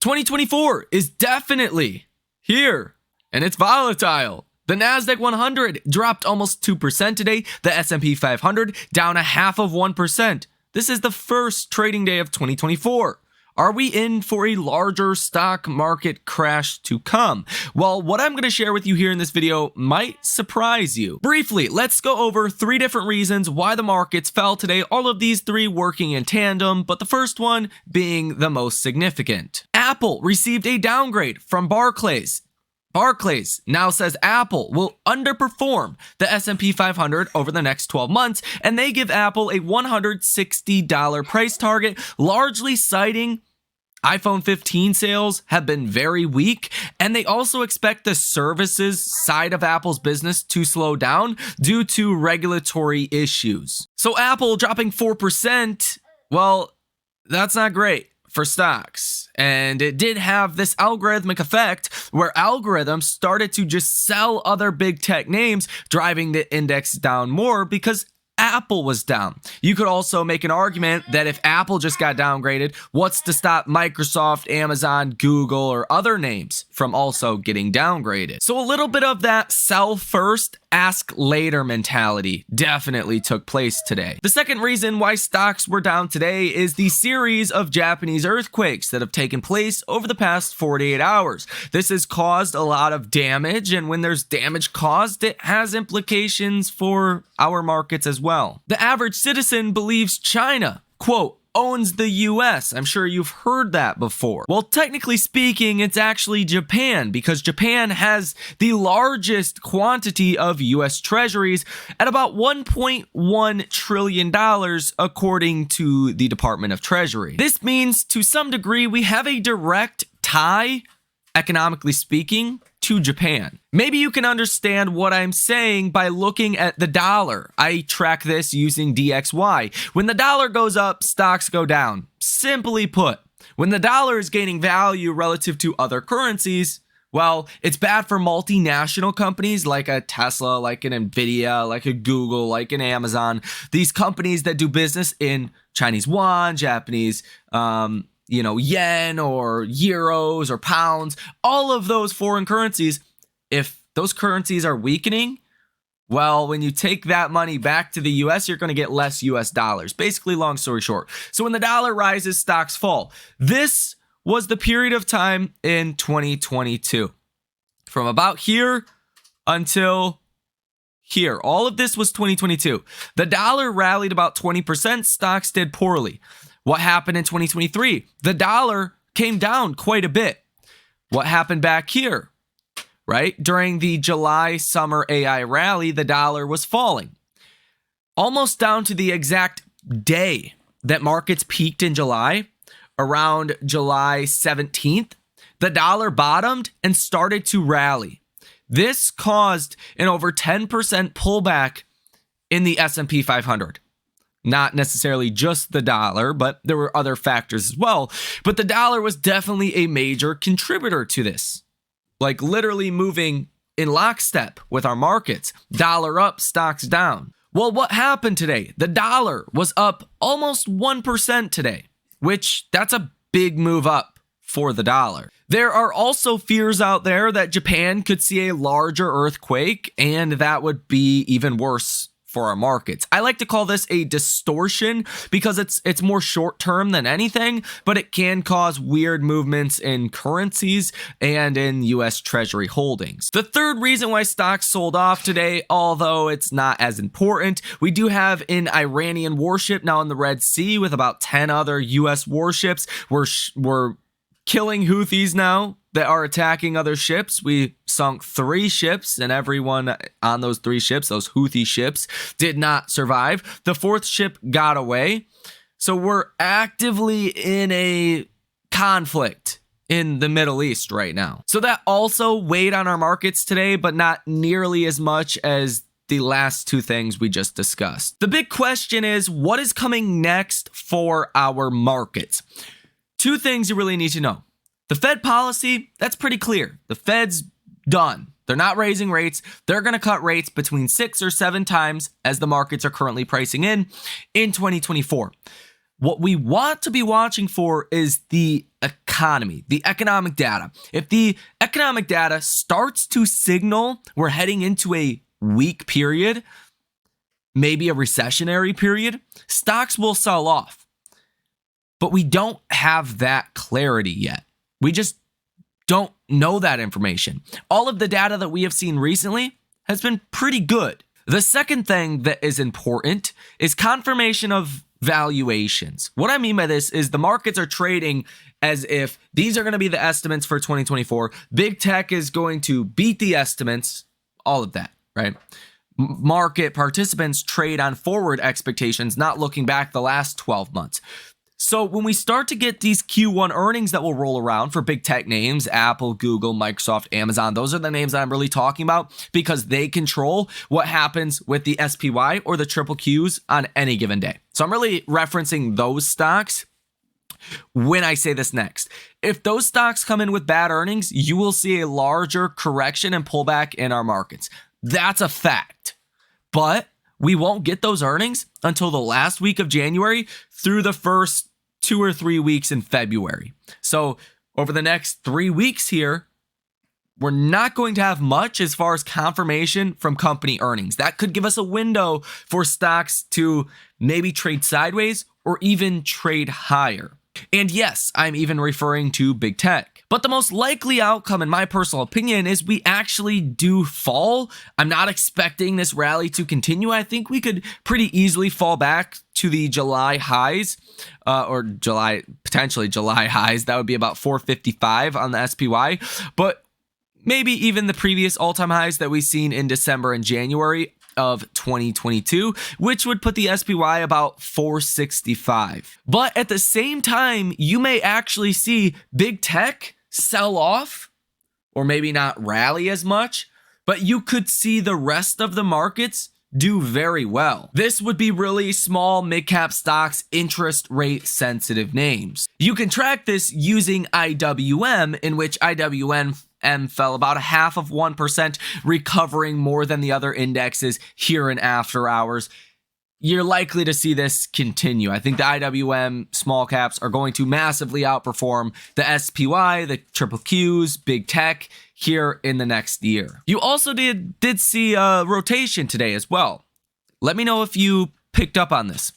2024 is definitely here, and it's volatile. The Nasdaq 100 dropped almost 2% today. The S&P 500 down 0.5%. This is the first trading day of 2024. Are we in for a larger stock market crash to come? Well, what I'm going to share with you here in this video might surprise you. Briefly, let's go over 3 different reasons why the markets fell today, all of these 3 working in tandem, but the first one being the most significant. Apple received a downgrade from Barclays. Barclays now says Apple will underperform the S&P 500 over the next 12 months, and they give Apple a $160 price target, largely citing iPhone 15 sales have been very weak, and they also expect the services side of Apple's business to slow down due to regulatory issues. So Apple dropping 4%, well, that's not great for stocks. And it did have this algorithmic effect where algorithms started to just sell other big tech names, driving the index down more because Apple was down. You could also make an argument that if Apple just got downgraded, what's to stop Microsoft, Amazon, Google, or other names from also getting downgraded? So a little bit of that sell first, ask later mentality definitely took place today. The second reason why stocks were down today is the series of Japanese earthquakes that have taken place over the past 48 hours. This has caused a lot of damage, and when there's damage caused, it has implications for our markets as well. The average citizen believes China, quote, owns the US. I'm sure you've heard that before. Well, technically speaking, it's actually Japan, because Japan has the largest quantity of US treasuries at about $1.1 trillion, according to the Department of Treasury. This means, to some degree, we have a direct tie, economically speaking, to Japan. Maybe you can understand what I'm saying by looking at the dollar. I track this using DXY. When the dollar goes up, stocks go down. Simply put, when the dollar is gaining value relative to other currencies, well, it's bad for multinational companies like a Tesla, like an Nvidia, like a Google, like an Amazon. These companies that do business in Chinese yuan, Japanese yen or euros or pounds, all of those foreign currencies, if those currencies are weakening, well, when you take that money back to the US, you're going to get less US dollars. Basically, long story short. So when the dollar rises, stocks fall. This was the period of time in 2022. From about here until here. All of this was 2022. The dollar rallied about 20%. Stocks did poorly. What happened in 2023? The dollar came down quite a bit. What happened back here? Right? During the July summer AI rally, the dollar was falling. Almost down to the exact day that markets peaked in July, around July 17th, the dollar bottomed and started to rally. This caused an over 10% pullback in the S&P 500. Not necessarily just the dollar, but there were other factors as well. But the dollar was definitely a major contributor to this. Like literally moving in lockstep with our markets. Dollar up, stocks down. Well, what happened today? The dollar was up almost 1% today, which that's a big move up for the dollar. There are also fears out there that Japan could see a larger earthquake, and that would be even worse for our markets. I like to call this a distortion because it's more short term than anything, but it can cause weird movements in currencies and in US Treasury holdings. The third reason why stocks sold off today, although it's not as important, we do have an Iranian warship now in the Red Sea with about 10 other US warships. We're killing Houthis now that are attacking other ships. We sunk 3 ships, and everyone on those 3 ships, those Houthi ships, did not survive. The 4th ship got away. So we're actively in a conflict in the Middle East right now. So that also weighed on our markets today, but not nearly as much as the last 2 things we just discussed. The big question is, what is coming next for our markets? 2 things you really need to know. The Fed policy, that's pretty clear. The Fed's done. They're not raising rates. They're going to cut rates between 6 or 7 times, as the markets are currently pricing in 2024. What we want to be watching for is the economy, the economic data. If the economic data starts to signal we're heading into a weak period, maybe a recessionary period, stocks will sell off. But we don't have that clarity yet. We just don't know that information. All of the data that we have seen recently has been pretty good. The second thing that is important is confirmation of valuations. What I mean by this is the markets are trading as if these are going to be the estimates for 2024. Big tech is going to beat the estimates, all of that, right? Market participants trade on forward expectations, not looking back the last 12 months. So when we start to get these Q1 earnings that will roll around for big tech names, Apple, Google, Microsoft, Amazon, those are the names that I'm really talking about because they control what happens with the SPY or the triple Qs on any given day. So I'm really referencing those stocks when I say this next. If those stocks come in with bad earnings, you will see a larger correction and pullback in our markets. That's a fact. But we won't get those earnings until the last week of January through the first 2 or 3 weeks in February. So over the next 3 weeks here, we're not going to have much as far as confirmation from company earnings. That could give us a window for stocks to maybe trade sideways or even trade higher. And yes, I'm even referring to big tech. But the most likely outcome, in my personal opinion, is we actually do fall. I'm not expecting this rally to continue. I think we could pretty easily fall back to the July highs, potentially July highs. That would be about 455 on the SPY. But maybe even the previous all-time highs that we've seen in December and January of 2022, which would put the SPY about 465. But at the same time, you may actually see big tech sell off, or maybe not rally as much, but you could see the rest of the markets do very well. This would be really small mid-cap stocks, interest rate sensitive names. You can track this using IWM, in which IWM fell about 0.5%, recovering more than the other indexes here in after hours. You're likely to see this continue. I think the IWM small caps are going to massively outperform the SPY, the triple Qs, big tech here in the next year. You also did see a rotation today as well. Let me know if you picked up on this.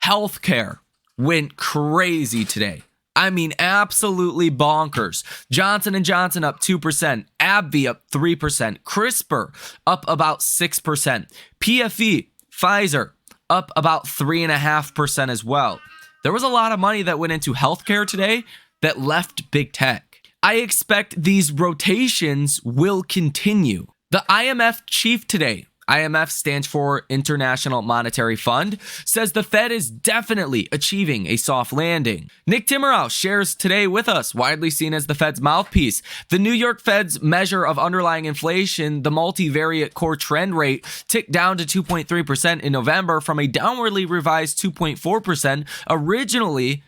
Healthcare went crazy today. I mean, absolutely bonkers. Johnson & Johnson up 2%, AbbVie up 3%, CRISPR up about 6%, PFE, Pfizer up about 3.5% as well. There was a lot of money that went into healthcare today that left big tech. I expect these rotations will continue. The IMF chief today, IMF stands for International Monetary Fund, says the Fed is definitely achieving a soft landing. Nick Timmerhouse shares today with us, widely seen as the Fed's mouthpiece, the New York Fed's measure of underlying inflation, the multivariate core trend rate, ticked down to 2.3% in November from a downwardly revised 2.4% originally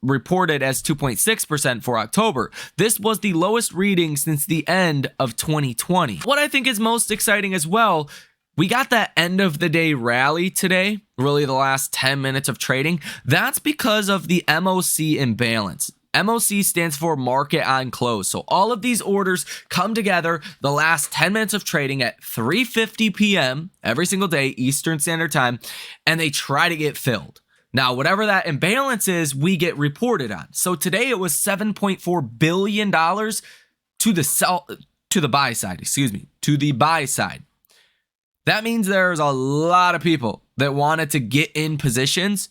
reported as 2.6% for October. This was the lowest reading since the end of 2020. What I think is most exciting as well, we got that end of the day rally today, really the last 10 minutes of trading. That's because of the MOC imbalance. MOC stands for market on close. So all of these orders come together the last 10 minutes of trading at 3:50 p.m. every single day, Eastern Standard Time, and they try to get filled. Now, whatever that imbalance is, we get reported on. So today it was $7.4 billion to the buy side. That means there's a lot of people that wanted to get in positions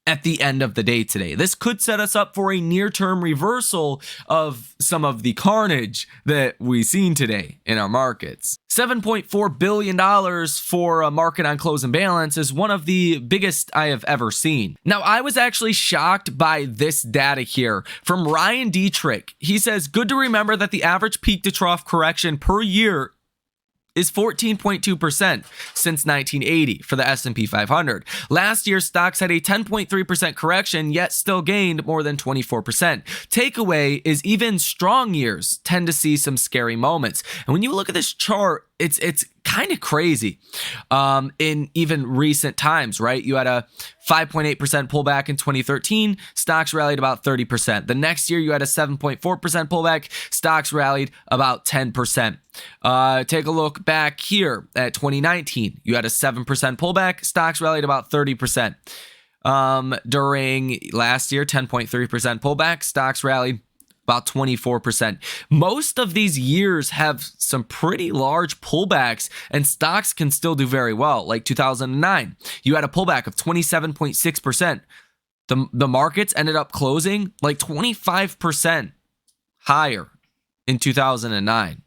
at the end of the day today. This could set us up for a near-term reversal of some of the carnage that we've seen today in our markets. $7.4 billion for a market on close imbalance is one of the biggest I have ever seen. Now, I was actually shocked by this data here from Ryan Dietrich. He says, good to remember that the average peak to trough correction per year is 14.2% since 1980 for the S&P 500. Last year, stocks had a 10.3% correction, yet still gained more than 24%. Takeaway is even strong years tend to see some scary moments. And when you look at this chart, it's kind of crazy in even recent times, right? You had a 5.8% pullback in 2013. Stocks rallied about 30%. The next year, you had a 7.4% pullback. Stocks rallied about 10%. Take a look back here at 2019. You had a 7% pullback. Stocks rallied about 30%. During last year, 10.3% pullback. Stocks rallied about 24%. Most of these years have some pretty large pullbacks, and stocks can still do very well. Like 2009, you had a pullback of 27.6%. The markets ended up closing like 25% higher in 2009.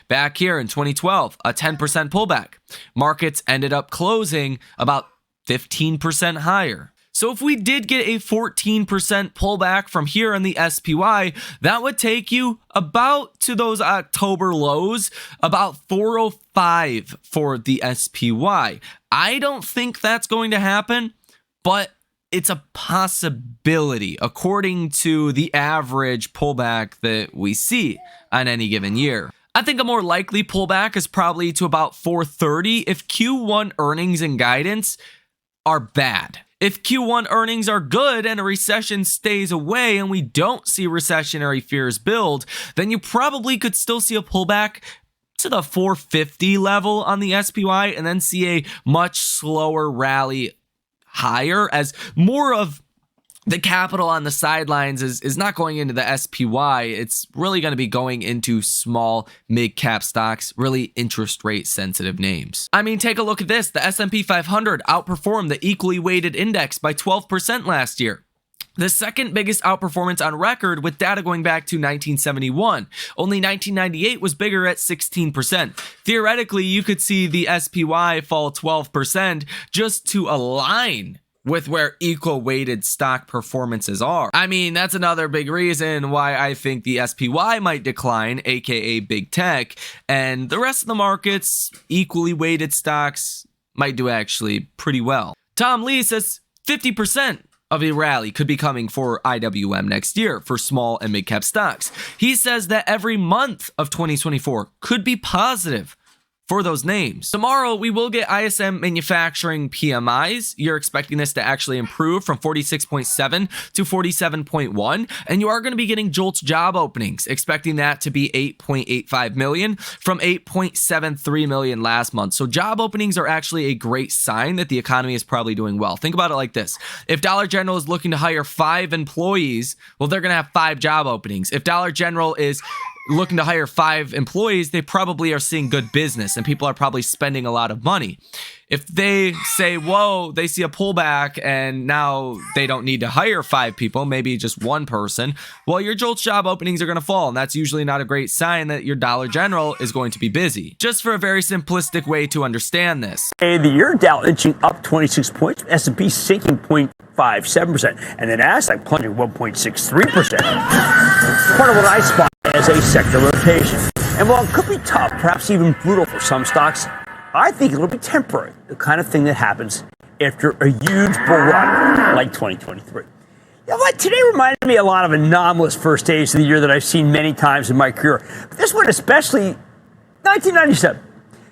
Back here in 2012, a 10% pullback. Markets ended up closing about 15% higher. So if we did get a 14% pullback from here in the SPY, that would take you about to those October lows, about 405 for the SPY. I don't think that's going to happen, but it's a possibility according to the average pullback that we see on any given year. I think a more likely pullback is probably to about 430 if Q1 earnings and guidance are bad. If Q1 earnings are good and a recession stays away and we don't see recessionary fears build, then you probably could still see a pullback to the 450 level on the SPY and then see a much slower rally higher as more of the capital on the sidelines is not going into the SPY. It's really going to be going into small mid-cap stocks, really interest rate sensitive names. I mean, take a look at this. The S&P 500 outperformed the equally weighted index by 12% last year. The second biggest outperformance on record with data going back to 1971. Only 1998 was bigger at 16%. Theoretically, you could see the SPY fall 12% just to align with where equal weighted stock performances are. I mean, that's another big reason why I think the SPY might decline, aka big tech, and the rest of the markets, equally weighted stocks, might do actually pretty well. Tom Lee says 50% of a rally could be coming for IWM next year for small and mid-cap stocks. He says that every month of 2024 could be positive for those names. Tomorrow, we will get ISM manufacturing PMIs. You're expecting this to actually improve from 46.7 to 47.1, and you are going to be getting JOLTS job openings, expecting that to be 8.85 million from 8.73 million last month. So job openings are actually a great sign that the economy is probably doing well. Think about it like this. If Dollar General is looking to hire 5 employees, well, they're going to have 5 job openings. If Dollar General is looking to hire 5 employees, they probably are seeing good business and people are probably spending a lot of money. If they say, whoa, they see a pullback and now they don't need to hire 5 people, maybe just 1 person, well, your JOLTS job openings are going to fall. And that's usually not a great sign that your Dollar General is going to be busy. Just for a very simplistic way to understand this. The year Dow inching up 26 points, S&P sinking 0.57%, and then Nasdaq plunging 1.63%. Part of what I spot as a sector rotation. And while it could be tough, perhaps even brutal for some stocks, I think it'll be temporary, the kind of thing that happens after a huge bull run like 2023. You know what? Today reminded me a lot of anomalous first days of the year that I've seen many times in my career. But this one especially, 1997.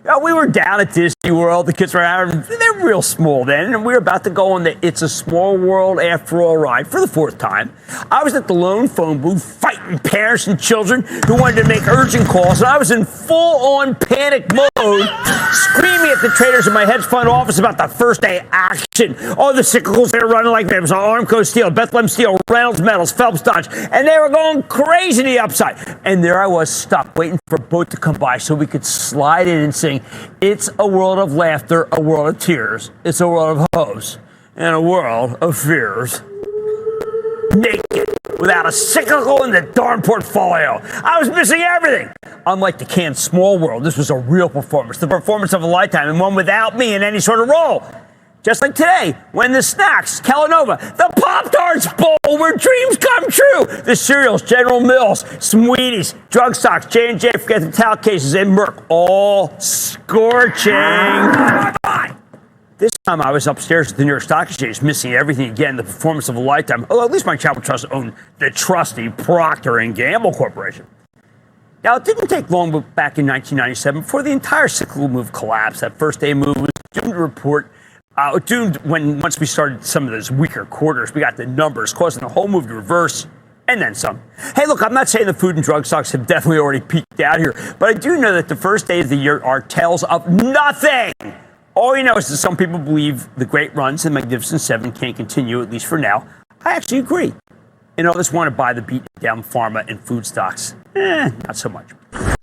You know, we were down at Disney World. The kids were out. They're real small then, and we were about to go on the It's a Small World After All ride for the 4th time. I was at the lone phone booth fighting parents and children who wanted to make urgent calls, and I was in full-on panic mode, screaming at the traders in my hedge fund office about the first day action. All the cyclicals they were running like they was Armco Steel, Bethlehem Steel, Reynolds Metals, Phelps Dodge, and they were going crazy to the upside. And there I was stuck, waiting for a boat to come by so we could slide in and sing, "It's a world of laughter, a world of tears. It's a world of hopes, and a world of fears." Naked, without a cyclical in the darn portfolio. I was missing everything. Unlike the canned Small World, this was a real performance, the performance of a lifetime, and one without me in any sort of role. Just like today, when the snacks, Calanova, the Pop-Tarts Bowl, where dreams come true, the cereals, General Mills, Sweeties, drug stocks, J&J, forget the towel cases, and Merck, all scorching. This time I was upstairs at the New York Stock Exchange, missing everything again, the performance of a lifetime. Although at least my travel trust owned the trusty Procter & Gamble Corporation. Now, it didn't take long back in 1997 before the entire cyclical move collapsed. That first day move was doomed to report. Doomed when once we started some of those weaker quarters, we got the numbers causing the whole move to reverse and then some. Hey, look, I'm not saying the food and drug stocks have definitely already peaked out here, but I do know that the first days of the year are tales of nothing. All you know is that some people believe the great runs in the Magnificent Seven can't continue, at least for now. I actually agree. And others want to buy the beaten down pharma and food stocks. Not so much.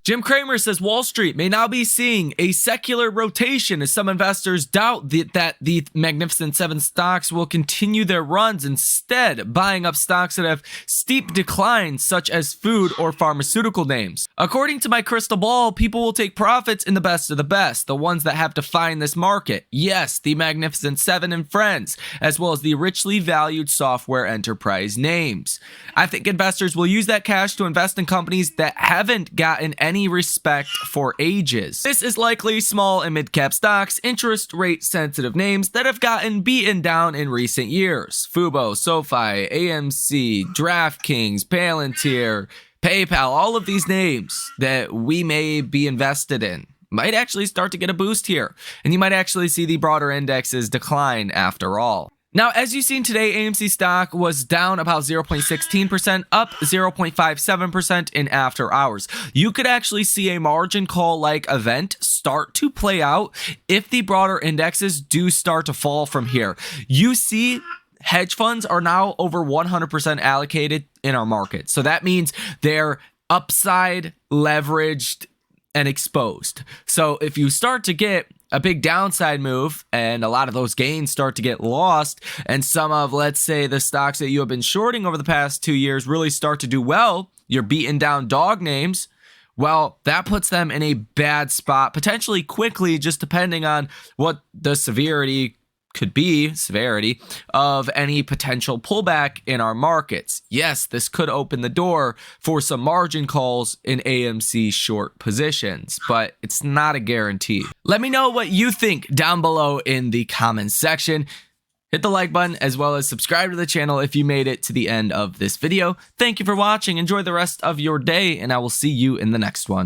Jim Cramer says Wall Street may now be seeing a secular rotation as some investors doubt that the Magnificent Seven stocks will continue their runs, instead buying up stocks that have steep declines such as food or pharmaceutical names. According to my crystal ball, people will take profits in the best of the best, the ones that have defined this market. Yes, the Magnificent Seven and friends, as well as the richly valued software enterprise names. I think investors will use that cash to invest in companies that haven't gotten any respect for ages. This is likely small and mid-cap stocks, interest rate sensitive names that have gotten beaten down in recent years. Fubo, SoFi, AMC, DraftKings, Palantir, PayPal, all of these names that we may be invested in might actually start to get a boost here, and you might actually see the broader indexes decline after all. Now, as you've seen today, AMC stock was down about 0.16%, up 0.57% in after hours. You could actually see a margin call-like event start to play out if the broader indexes do start to fall from here. You see, hedge funds are now over 100% allocated in our market. So that means they're upside leveraged and exposed. So if you start to get a big downside move and a lot of those gains start to get lost, and some of, let's say, the stocks that you have been shorting over the past 2 years really start to do well, you're beaten down dog names, well, that puts them in a bad spot, potentially quickly, just depending on what the severity of any potential pullback in our markets. Yes, this could open the door for some margin calls in AMC short positions, but it's not a guarantee. Let me know what you think down below in the comments section. Hit the like button as well as subscribe to the channel if you made it to the end of this video. Thank you for watching. Enjoy the rest of your day, and I will see you in the next one.